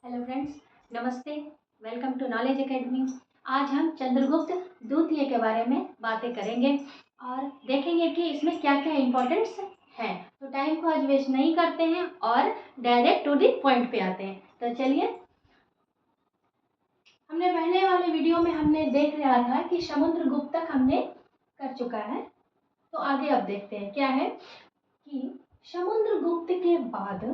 Hello friends, नमस्ते। Welcome to knowledge academy. आज हम चंद्रगुप्त द्वितीय के बारे में बातें करेंगे और देखेंगे कि इसमें क्या क्या इम्पोर्टेंस है। तो टाइम को आज वेस्ट नहीं करते हैं और डायरेक्ट टू द पॉइंट पे आते हैं। तो चलिए, हमने पहले वाले वीडियो में हमने देख रहा था कि समुद्रगुप्त तक हमने कर चुका है। तो आगे अब देखते हैं क्या है कि समुद्रगुप्त के बाद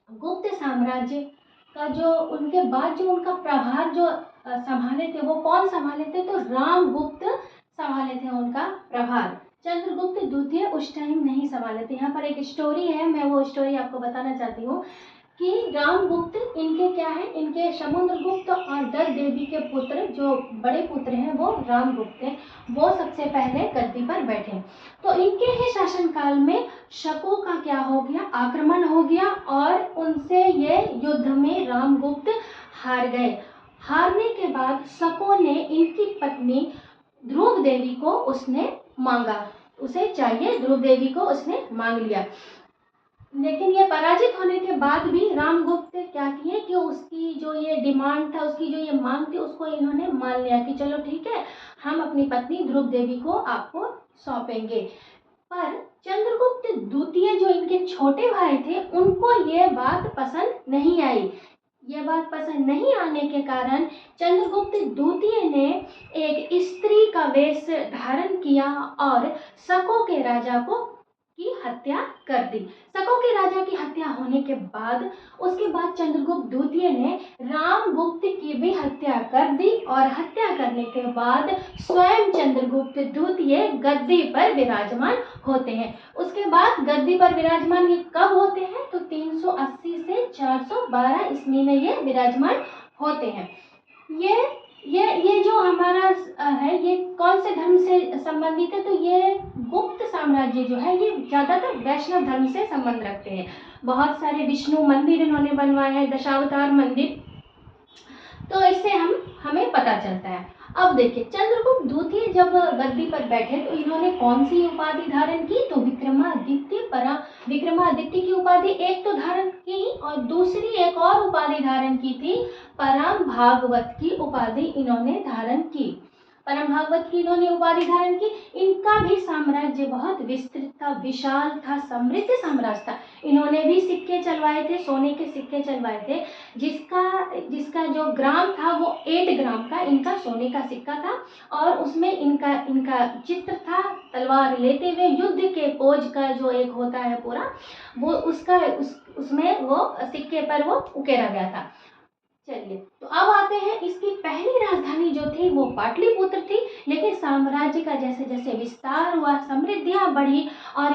गुप्त साम्राज्य का जो उनके बाद जो उनका प्रभार जो संभाले थे वो कौन संभाले थे? तो रामगुप्त संभाले थे उनका प्रभार। चंद्रगुप्त द्वितीय उस टाइम नहीं संभाले थे। यहाँ पर एक स्टोरी है, मैं वो स्टोरी आपको बताना चाहती हूँ कि रामगुप्त इनके क्या है, इनके समुद्रगुप्त और दत्त देवी के पुत्र जो बड़े पुत्र हैं वो रामगुप्त हैं। वो सबसे पहले गद्दी पर बैठे। तो इनके ही शासनकाल में शकों का क्या हो गया, आक्रमण हो गया और उनसे ये युद्ध में रामगुप्त हार गए। हारने के बाद शकों ने इनकी पत्नी ध्रुव देवी को उसने मांगा, उसे चाहिए, ध्रुव देवी को उसने मांग लिया। लेकिन ये पराजित होने के बाद भी रामगुप्त क्या किए कि उसकी जो ये डिमांड था, उसकी जो ये मांग थी, उसको इन्होंने मान लिया कि चलो ठीक है, हम अपनी पत्नी ध्रुव देवी को आपको सौंपेंगे। पर चंद्रगुप्त द्वितीय जो इनके छोटे भाई थे उनको ये बात पसंद नहीं आई। ये बात पसंद नहीं आने के कारण चंद्रगुप्त द्वितीय ने एक स्त्री का वेश धारण किया और शकों के राजा को की हत्या कर दी। शकों के राजा की हत्या होने के बाद उसके बाद चंद्रगुप्त द्वितीय ने रामगुप्त की भी हत्या कर दी और हत्या करने के बाद स्वयं चंद्रगुप्त द्वितीय गद्दी पर विराजमान होते हैं। उसके बाद गद्दी पर विराजमान ये कब होते हैं? तो 380 से 412 ईस्वी में ये विराजमान होते हैं। ये जो हमारा है, ये कौन से धर्म से संबंधित है? तो ये गुप्त साम्राज्य जो है ये ज़्यादातर वैष्णव धर्म से संबंध रखते हैं। बहुत सारे विष्णु मंदिर इन्होंने बनवाए हैं, दशावतार मंदिर। तो इससे हमें पता चलता है। अब देखिए, चंद्रगुप्त द्वितीय जब गद्दी पर बैठे तो इन्होंने कौन सी उपाधि धारण की? तो विक्रमादित्य की उपाधि एक तो धारण की और दूसरी एक और उपाधि धारण की थी, परम भागवत की उपाधि इन्होंने धारण की। परम भागवत की इन्होंने उपाधि धारण की। इनका भी साम्राज्य बहुत विस्तृत था, विशाल था, समृद्ध साम्राज्य था। इन्होंने भी सिक्के चलवाए थे, सोने के सिक्के चलवाए थे, जिसका जो ग्राम था वो 8 ग्राम का इनका सोने का सिक्का था और उसमें इनका चित्र था, तलवार लेते हुए युद्ध के पोज का जो एक होता है पूरा, वो उसमें वो सिक्के पर वो उकेरा गया था। चलिए, तो अब आते हैं, इसकी पहली राजधानी जो थी वो पाटलिपुत्र थी। लेकिन साम्राज्य का जैसे जैसे विस्तार हुआ, समृद्धियां बढ़ी और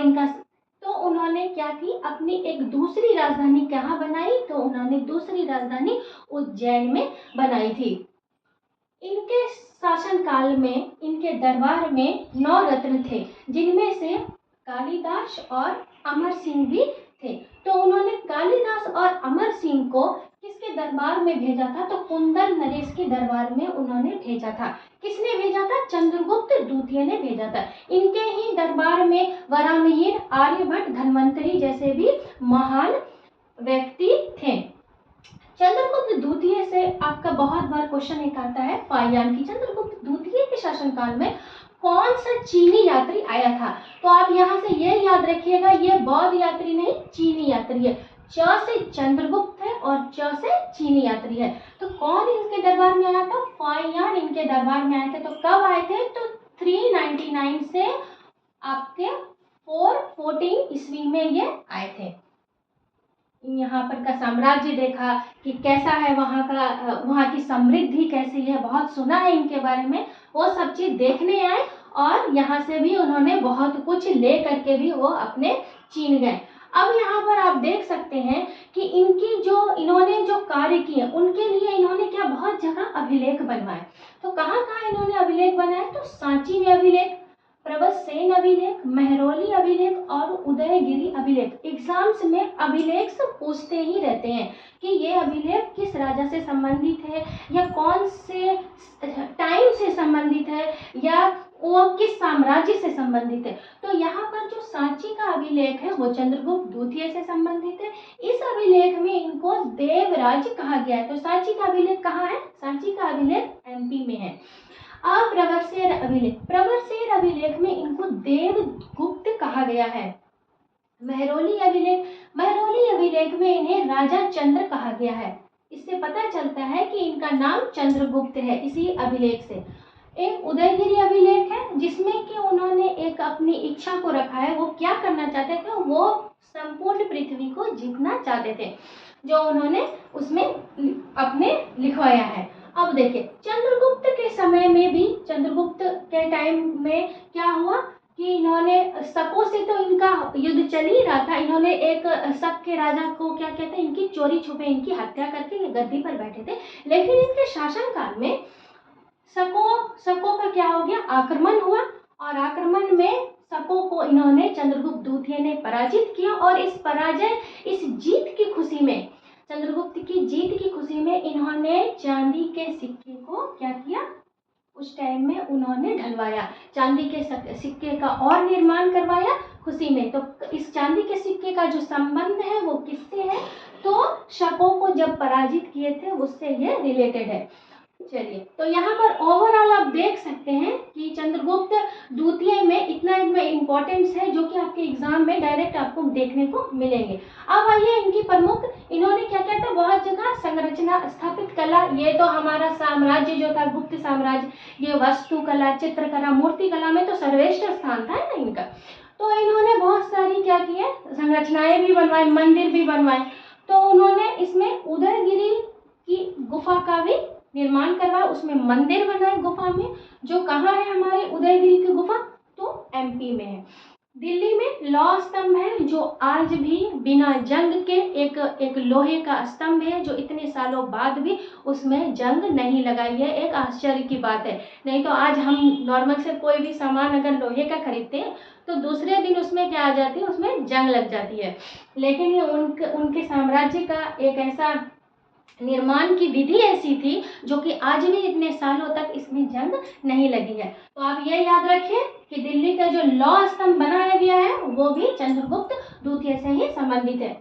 तो उन्होंने क्या की, अपनी एक दूसरी राजधानी कहाँ बनाई? तो उन्होंने दूसरी राजधानी उज्जैन में बनाई थी। इनके शासनकाल में इनके दरबार में 9 रत्न थे, जिनमें से कालिदास और अमर सिंह भी थे। तो उन्होंने कालिदास और अमर सिंह को किसके दरबार में भेजा था? तो कुंदन नरेश के दरबार में उन्होंने भेजा था। किसने भेजा था? चंद्रगुप्त द्वितीय ने भेजा था। इनके ही दरबार में वराहमिहिर, आर्यभट्ट, धन्वंतरी जैसे भी महान व्यक्ति थे। चंद्रगुप्त द्वितीय से आपका बहुत बार क्वेश्चन एक आता है फाइयान की, चंद्रगुप्त द्वितीय के शासनकाल में कौन सा चीनी यात्री आया था? तो आप यहाँ से ये याद रखिएगा, ये बौद्ध यात्री नहीं, चीनी यात्री है। च से चंद्रगुप्त है और च से चीनी यात्री है। तो कौन इनके दरबार में आया था? फाइयान इनके दरबार में आए थे। तो कब आए थे? तो 399 से आपके 414 ईस्वी में ये आए थे। यहाँ पर का साम्राज्य देखा कि कैसा है, वहाँ की समृद्धि कैसी है, बहुत सुना है इनके बारे में, वो सब चीज़ देखने आए और यहाँ से भी उन्होंने बहुत कुछ ले करके भी वो अपने चीन गए। अब यहाँ पर आप देख सकते हैं कि इन्होंने जो कार्य किए उनके लिए इन्होंने क्या बहुत जगह अभिलेख बनवाए। तो कहाँ कहाँ इन्होंने अभिलेख बनाए? तो सांची में अभिलेख, प्रवतसेन अभिलेख, मेहरौली अभिलेख और उदयगिरी अभिलेख। एग्जाम्स में अभिलेख से पूछते ही रहते हैं कि ये अभिलेख किस राजा से संबंधित है या कौन से टाइम से संबंधित है या वो किस साम्राज्य से संबंधित है। तो यहाँ पर जो सांची का अभिलेख है वो चंद्रगुप्त द्वितीय से संबंधित है। इस अभिलेख में इनको देवराज कहा गया है। तो सांची का अभिलेख कहाँ है? सांची का अभिलेख एमपी में है। अब प्रवरसेर अभिलेख, प्रवरसेर अभिलेख में इनको देवगुप्त कहा गया है। महरौली अभिलेख, महरौली अभिलेख में इन्हें राजा चंद्र कहा गया है। इससे पता चलता है कि इनका नाम चंद्रगुप्त है इसी अभिलेख से। एक उदयगिरी अभिलेख है जिसमें कि उन्होंने एक अपनी इच्छा को रखा है। वो क्या करना चाहते थे? वो संपूर्ण पृथ्वी को जीतना चाहते थे, जो उन्होंने उसमें अपने लिखवाया है। अब देखिए चंद्रगुप्त के समय में भी, चंद्रगुप्त के टाइम में क्या हुआ कि इन्होंने शकों से, तो इनका युद्ध चल ही रहा था, इन्होंने एक शक के राजा को क्या कहते हैं, इनकी चोरी छुपे इनकी हत्या करके ये गद्दी पर बैठे थे। लेकिन इनके शासनकाल में शकों का क्या हो गया? आक्रमण हुआ, और आक्रमण में शकों को इन्होंने चंद्रगुप्त द्वितीय ने पराजित किया। और इस जीत की खुशी में, चंद्रगुप्त की जीत की खुशी में इन्होंने चांदी के सिक्के को क्या किया? उस टाइम में उन्होंने ढलवाया, चांदी के सिक्के का और निर्माण करवाया खुशी में। तो इस चांदी के सिक्के का जो संबंध है वो किससे है? तो शकों को जब पराजित किए थे उससे ये रिलेटेड है। चलिए, तो यहाँ पर ओवरऑल आप देख सकते हैं कि चंद्रगुप्त द्वितीय में इतना इम्पोर्टेंस है जो कि आपके एग्जाम में डायरेक्ट आपको देखने को मिलेंगे। अब आइए इनकी प्रमुख, इन्होंने क्या क्या था? बहुत जगह संरचना स्थापित कला, ये तो हमारा साम्राज्य जो था गुप्त साम्राज्य, ये वास्तुकला, चित्रकला, मूर्तिकला में तो सर्वश्रेष्ठ स्थान था ना इनका। तो इन्होंने बहुत सारी क्या की है? संरचनाएं भी बनवाए, मंदिर भी बनवाए। तो उन्होंने इसमें उदयगिरी की गुफा का भी निर्माण करवाया, उसमें मंदिर बनाए गुफा में, जो कहाँ है हमारे उदयगिरी की गुफा? तो एमपी में है। दिल्ली में लौह स्तंभ है जो आज भी बिना जंग के एक लोहे का स्तंभ है, जो इतने सालों बाद भी उसमें जंग नहीं लगाई है। एक आश्चर्य की बात है, नहीं तो आज हम नॉर्मल से कोई भी सामान अगर लोहे का खरीदते हैं तो दूसरे दिन उसमें क्या आ जाती है? उसमें जंग लग जाती है। लेकिन ये उनके साम्राज्य का एक ऐसा निर्माण की विधि ऐसी थी जो कि आज भी इतने सालों तक इसमें जंग नहीं लगी है। तो आप ये याद रखिए कि दिल्ली का जो लौह स्तंभ बनाया गया है वो भी चंद्रगुप्त द्वितीय से ही संबंधित है।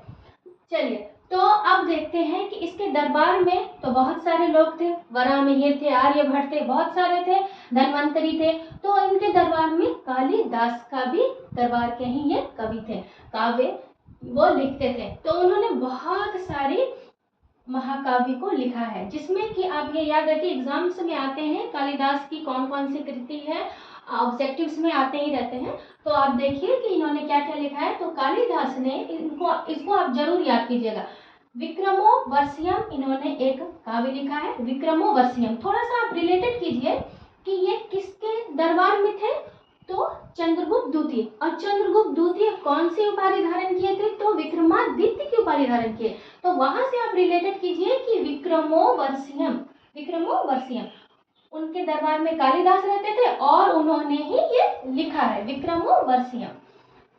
चलिए, तो अब देखते हैं कि इसके दरबार में तो बहुत सारे लोग थे, वराहमिहिर थे, आर्यभट्ट थे, बहुत सारे थे, धन्वंतरी थे। तो इनके दरबार में कालिदास का भी दरबार के ही ये कवि थे, काव्य वो लिखते थे। तो उन्होंने बहुत सारी महाकाव्य को लिखा है, जिसमें कि आप ये याद रखिए एग्जाम्स में आते हैं कालिदास की कौन कौन सी कृति है, ऑब्जेक्टिव्स में आते ही रहते हैं। तो आप देखिए कि इन्होंने क्या क्या लिखा है। तो कालिदास ने इसको आप जरूर याद कीजिएगा, विक्रमोर्वशीयम इन्होंने एक काव्य लिखा है। विक्रमोर्वशीयम थोड़ा सा आप रिलेटेड कीजिए कि ये किसके दरबार में थे? तो चंद्रगुप्त द्वितीय। और चंद्रगुप्त द्वितीय कौन सी उपाधि धारण किए थे? तो विक्रमादित्य की उपाधि धारण किए। तो वहां से आप रिलेटेड कीजिए कि विक्रमोर्वशीयम, विक्रमोर्वशीयम उनके दरबार में कालिदास रहते थे और उन्होंने ही ये लिखा है, विक्रमोर्वशीयम।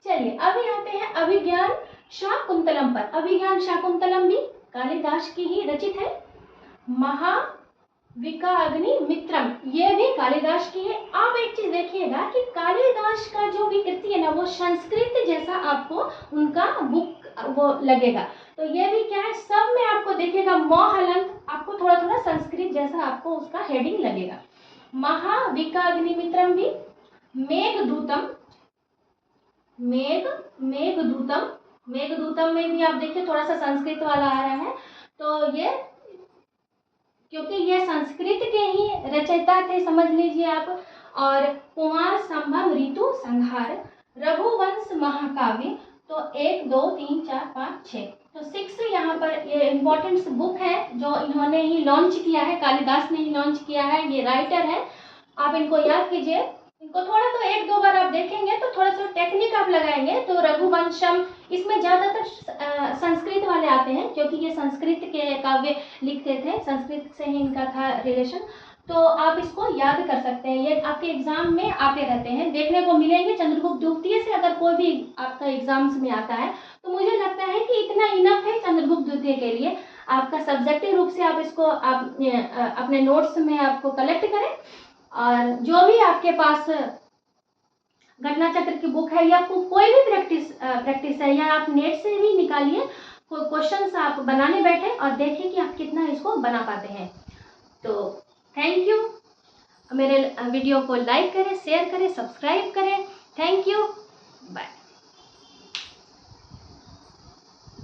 चलिए, अभी आते हैं अभिज्ञान शाकुंतलम पर। अभिज्ञान शाकुंतलम भी कालिदास की ही रचित है। महाविकाग्निमित्रम ये भी कालिदास की है। आप एक चीज देखिएगा कि कालिदास का जो भी कृति है ना वो संस्कृत जैसा आपको उनका बुक वो लगेगा। तो ये भी क्या है, सब में आपको देखिएगा मोहलंत, आपको थोड़ा थोड़ा संस्कृत जैसा आपको उसका हेडिंग लगेगा। महाविकाग्निमित्रम भी, मेघदूतम, मेघदूतम में भी आप देखिए थोड़ा सा संस्कृत वाला आ रहा है। तो ये क्योंकि ये संस्कृत के ही रचयिता थे समझ लीजिए आप। और कुमार संभव ऋतु संहार, रघुवंश महाकाव्य, तो 1 2 3 4 5 6, तो 6 यहाँ पर ये इम्पोर्टेंट बुक है जो इन्होंने ही लॉन्च किया है, कालिदास ने ही लॉन्च किया है। ये राइटर है, आप इनको याद कीजिए। इनको थोड़ा तो 1 2 बार आप देखेंगे तो थोड़ा सा टेक्निक आप लगाएंगे। तो रघुवंशम इसमें ज़्यादातर संस्कृत वाले आते हैं क्योंकि ये संस्कृत के काव्य लिखते थे, संस्कृत से ही इनका था रिलेशन। तो आप इसको याद कर सकते हैं, ये आपके एग्जाम में आते रहते हैं, देखने को मिलेंगे। चंद्रगुप्त द्वितीय से अगर कोई भी आपका एग्जाम्स में आता है तो मुझे लगता है कि इतना इनफ है चंद्रगुप्त द्वितीय के लिए। आपका सब्जेक्टिव रूप से आप इसको आप अपने नोट्स में आपको कलेक्ट करें और जो भी आपके पास घटना चक्र की बुक है या कोई भी प्रैक्टिस है, या आप नेट से भी निकालिए, कोई क्वेश्चंस आप बनाने बैठे और देखें कि आप कितना इसको बना पाते हैं। तो थैंक यू। मेरे वीडियो को लाइक करें, शेयर करें, सब्सक्राइब करें। Thank you.